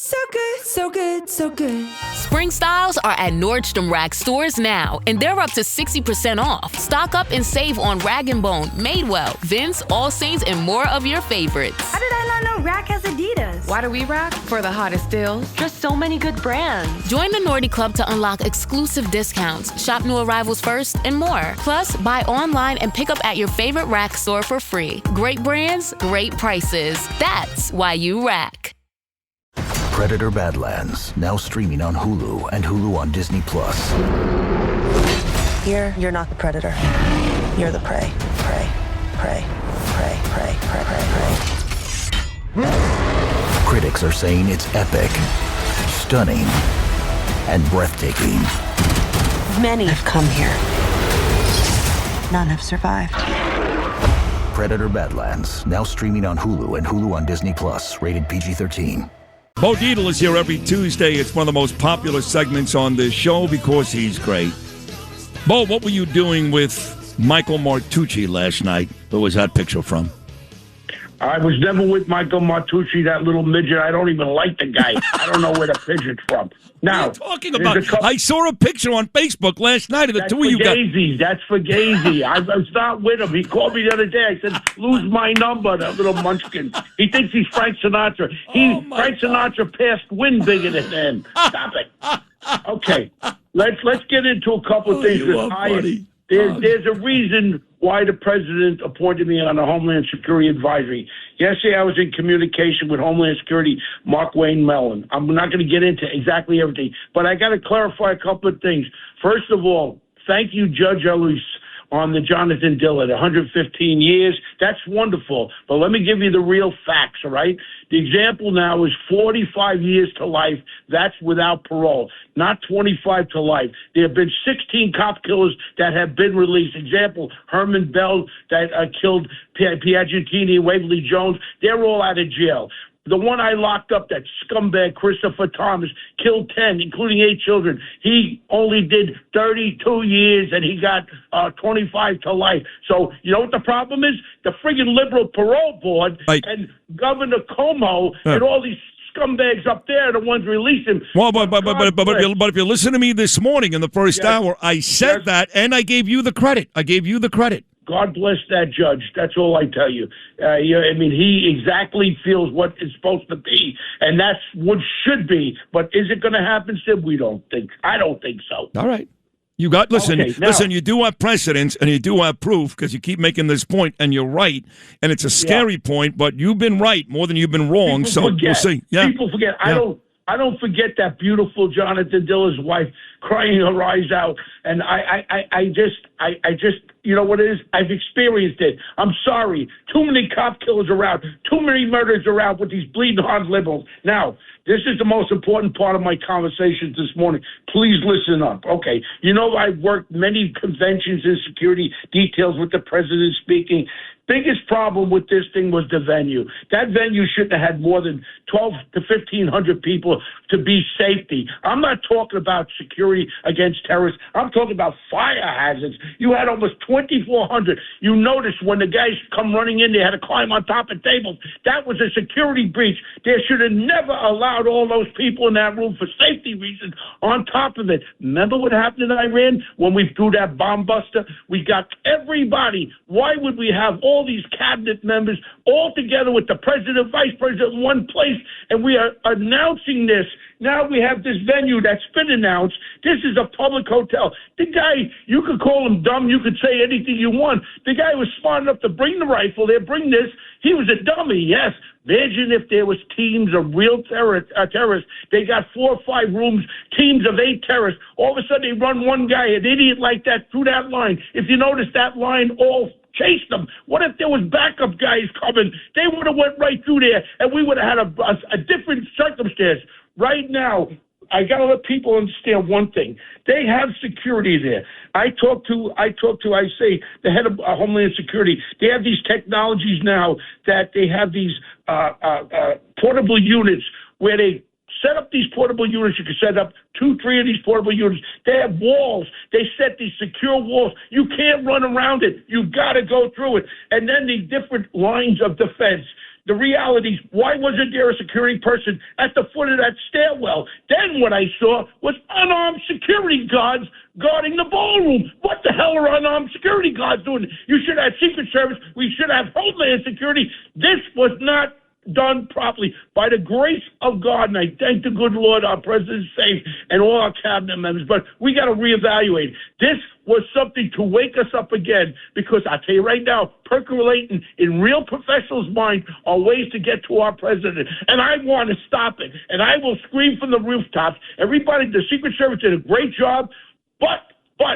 So good, so good, so good. Spring styles are at Nordstrom Rack stores now, and they're up to 60% off. Stock up and save on Rag & Bone, Madewell, Vince, All Saints, and more of your favorites. How did I not know Rack has Adidas? Why do we rack? For the hottest deals. Just so many good brands. Join the Nordy Club to unlock exclusive discounts, shop new arrivals first, and more. Plus, buy online and pick up at your favorite Rack store for free. Great brands, great prices. That's why you rack. Predator Badlands, now streaming on Hulu and Hulu on Disney+. Here, you're not the predator. You're the prey. Prey. Prey. Prey. Prey. Prey. Prey. Prey. Critics are saying it's epic, stunning, and breathtaking. Many have come here. None have survived. Predator Badlands, now streaming on Hulu and Hulu on Disney+, rated PG-13. Bo Dietl is here every Tuesday. It's one of the most popular segments on this show because he's great. Bo, what were you doing with Michael Martucci last night? Where was that picture from? I was never with Michael Martucci, that little midget. I don't even like the guy. I don't know where the picture's from. Now, what are you talking about? I saw a picture on Facebook last night of the two of you guys. That's Fugazi. I was not with him. He called me the other day. I said, lose my number, that little munchkin. He thinks he's Frank Sinatra. Frank Sinatra passed wind bigger than him. Stop it. Okay, let's get into a couple of things. There's a reason why the president appointed me on the Homeland Security Advisory. Yesterday, I was in communication with Homeland Security, Mark Wayne Mellon. I'm not going to get into exactly everything, but I got to clarify a couple of things. First of all, thank you, Judge Ellis, on the Jonathan Dillard, 115 years. That's wonderful. But let me give you the real facts, all right? The example now is 45 years to life. That's without parole, not 25 to life. There have been 16 cop killers that have been released. Example, Herman Bell that killed Piagentini, Waverly Jones. They're all out of jail. The one I locked up, that scumbag Christopher Thomas, killed 10, including 8 children. He only did 32 years, and he got 25 to life. So you know what the problem is? The friggin' liberal parole board and Governor Cuomo and all these scumbags up there are the ones releasing. Well, but if you listen to me this morning in the first hour, I said that, and I gave you the credit. God bless that judge. That's all I tell you. I mean, he exactly feels what is supposed to be, and that's what should be. But is it going to happen, Sid? I don't think so. All right. Listen, you do have precedents, and you do have proof, because you keep making this point, and you're right, and it's a scary point, but you've been right more than you've been wrong, we'll see. Yeah. People forget. Yeah. I don't forget that beautiful Jonathan Dillard's wife crying her eyes out. And I just, you know what it is? I've experienced it. I'm sorry. Too many cop killers around. Too many murders around with these bleeding heart liberals. Now, this is the most important part of my conversations this morning. Please listen up. Okay. You know, I've worked many conventions and security details with the president speaking. Biggest problem with this thing was the venue. That venue shouldn't have had more than 12 to 1,500 people to be safety. I'm not talking about security against terrorists. I'm talking about fire hazards. You had almost 2,400. You notice when the guys come running in, they had to climb on top of tables. That was a security breach. They should have never allowed all those people in that room for safety reasons. On top of it, remember what happened in Iran when we threw that bomb buster? We got everybody. Why would we have all these cabinet members all together with the president, vice president in one place, and we are announcing this? Now we have this venue that's been announced. This is a public hotel. The guy, you could call him dumb. You could say anything you want. The guy was smart enough to bring the rifle there, bring this. He was a dummy, yes. Imagine if there was teams of real terrorists. They got 4 or 5 rooms, teams of 8 terrorists. All of a sudden, they run one guy, an idiot like that, through that line. If you notice, that line all chased them. What if there was backup guys coming? They would have went right through there, and we would have had a different circumstance. Right now, I got to let people understand one thing. They have security there. I say, the head of Homeland Security. They have these technologies now that they have these portable units where they set up these portable units. You can set up 2, 3 of these portable units. They have walls. They set these secure walls. You can't run around it. You got to go through it. And then the different lines of defense. the realities. Why wasn't there a security person at the foot of that stairwell? Then what I saw was unarmed security guards guarding the ballroom. What the hell are unarmed security guards doing? You should have Secret Service. We should have Homeland Security. This was not done properly. By the grace of God, and I thank the good Lord, our president's safe, and all our cabinet members, but we got to reevaluate. This was something to wake us up again, because I'll tell you right now, percolating in real professionals' mind are ways to get to our president, and I want to stop it, and I will scream from the rooftops. Everybody, the Secret Service did a great job, but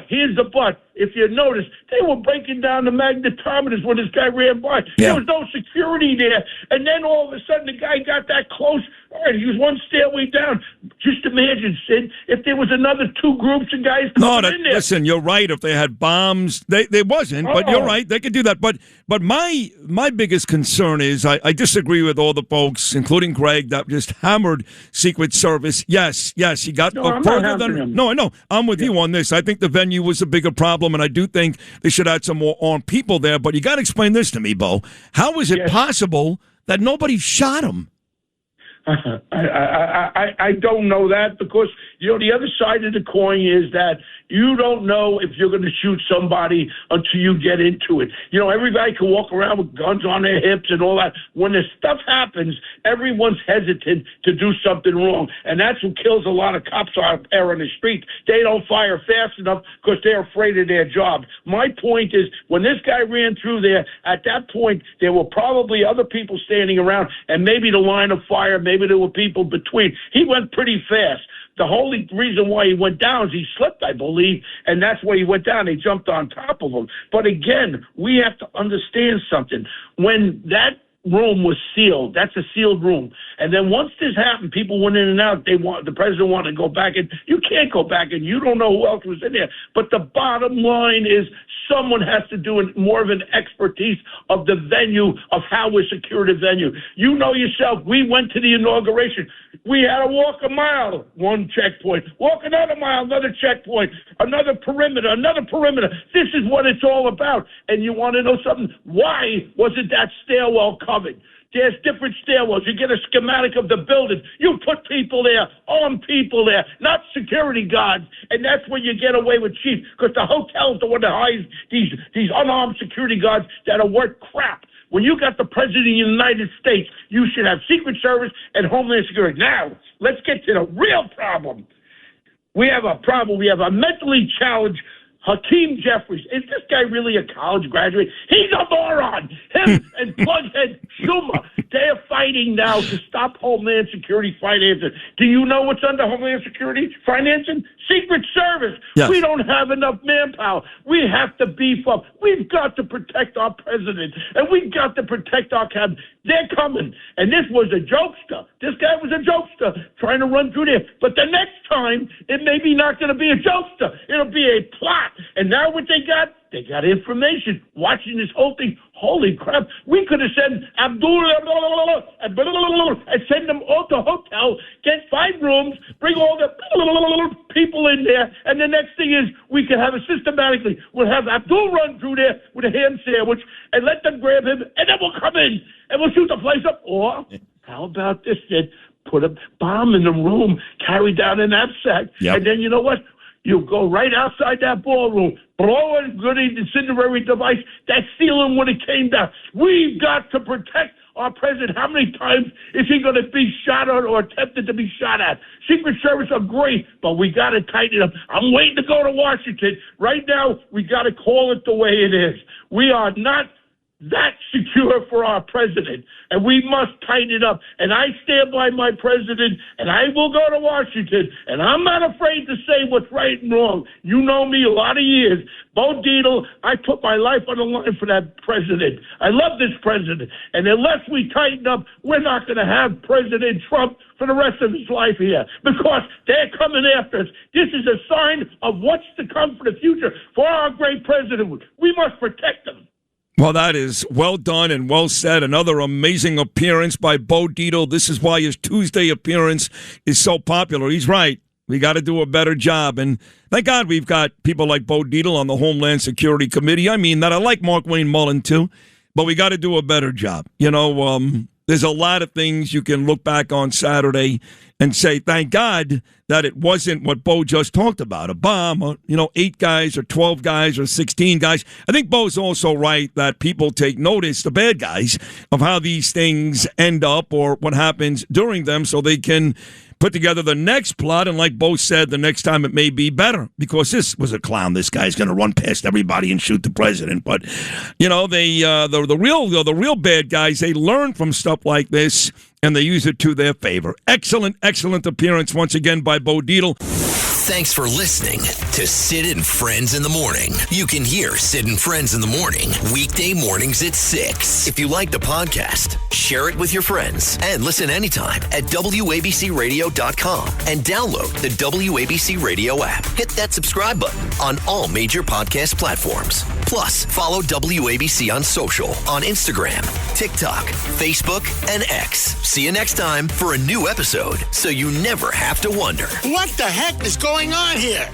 here's the but. If you notice, they were breaking down the magnetometers when this guy ran by. Yeah. There was no security there. And then all of a sudden, the guy got that close. All right, he was one stairway down. Just imagine, Sid, if there was another two groups of guys coming in there. Listen, you're right. If they had bombs, they wasn't. But you're right. They could do that. But my biggest concern is I disagree with all the folks, including Greg, that just hammered Secret Service. Yes, he got further than. No, I know. I'm with you on this. I think the venue was a bigger problem, and I do think they should add some more armed people there. But you got to explain this to me, Bo. How is it possible that nobody shot him? I don't know that, because, the other side of the coin is that you don't know if you're going to shoot somebody until you get into it. Everybody can walk around with guns on their hips and all that. When the stuff happens, everyone's hesitant to do something wrong. And that's what kills a lot of cops out there on the street. They don't fire fast enough because they're afraid of their job. My point is, when this guy ran through there, at that point, there were probably other people standing around, and maybe the line of fire, maybe there were people between. He went pretty fast. The only reason why he went down is he slipped, I believe, and that's why he went down. They jumped on top of him. But again, we have to understand something. When that room was sealed, that's a sealed room. And then once this happened, people went in and out. The president wanted to go back in. You can't go back in. You don't know who else was in there. But the bottom line is, someone has to do more of an expertise of the venue, of how we secure the venue. You know yourself, we went to the inauguration. We had to walk a mile, one checkpoint, walk another mile, another checkpoint, another perimeter. This is what it's all about. And you want to know something? Why wasn't that stairwell covered? There's different stairwells. You get a schematic of the building. You put people there, armed people there, not security guards. And that's where you get away with chief, because the hotel's the one that hires these unarmed security guards that are worth crap. When you got the president of the United States, you should have Secret Service and Homeland Security. Now, let's get to the real problem. We have a problem. We have a mentally challenged Hakeem Jeffries. Is this guy really a college graduate? He's a moron. Him and Plughead Schumer. They're fighting now to stop Homeland Security financing. Do you know what's under Homeland Security financing? Secret Service. Yes. We don't have enough manpower. We have to beef up. We've got to protect our president, and we've got to protect our cabinet. They're coming. And this was a jokester. This guy was a jokester trying to run through there. But the next time, it may be not going to be a jokester. It'll be a plot. And now what they got information. Watching this whole thing. Holy crap. We could have sent Abdul and send them all to hotel, get 5 rooms, bring all the people in there, and the next thing is we could have it systematically. We'll have Abdul run through there with a ham sandwich and let them grab him, and then we'll come in and we'll shoot the place up. Or how about this, Sid? Put a bomb in the room, carry down a knapsack, and then you know what? You go right outside that ballroom, blow a good incendiary device, that ceiling when it came down. We've got to protect our president. How many times is he going to be shot at or attempted to be shot at? Secret Service are great, but we got to tighten it up. I'm waiting to go to Washington. Right now, we got to call it the way it is. We are not that secure for our president, and we must tighten it up. And I stand by my president, and I will go to Washington, and I'm not afraid to say what's right and wrong. You know me a lot of years. Bo Dietl, I put my life on the line for that president. I love this president, and unless we tighten up, we're not going to have President Trump for the rest of his life here, because they're coming after us. This is a sign of what's to come for the future for our great president. We must protect him. Well, that is well done and well said. Another amazing appearance by Bo Dietl. This is why his Tuesday appearance is so popular. He's right. We got to do a better job. And thank God we've got people like Bo Dietl on the Homeland Security Committee. I mean that. I like Mark Wayne Mullen, too. But we got to do a better job. there's a lot of things you can look back on Saturday and say, thank God that it wasn't what Bo just talked about, a bomb, or, 8 guys or 12 guys or 16 guys. I think Bo's also right that people take notice, the bad guys, of how these things end up or what happens during them so they can put together the next plot, and like Bo said, the next time it may be better, because this was a clown. This guy's going to run past everybody and shoot the president. But the real bad guys, they learn from stuff like this and they use it to their favor. Excellent appearance once again by Bo Dietl. Thanks for listening to Sid and Friends in the Morning. You can hear Sid and Friends in the Morning weekday mornings at 6. If you like the podcast, share it with your friends and listen anytime at WABCRadio.com and download the WABC Radio app. Hit that subscribe button on all major podcast platforms. Plus, follow WABC on social on Instagram, TikTok, Facebook, and X. See you next time for a new episode so you never have to wonder. What the heck is going on here?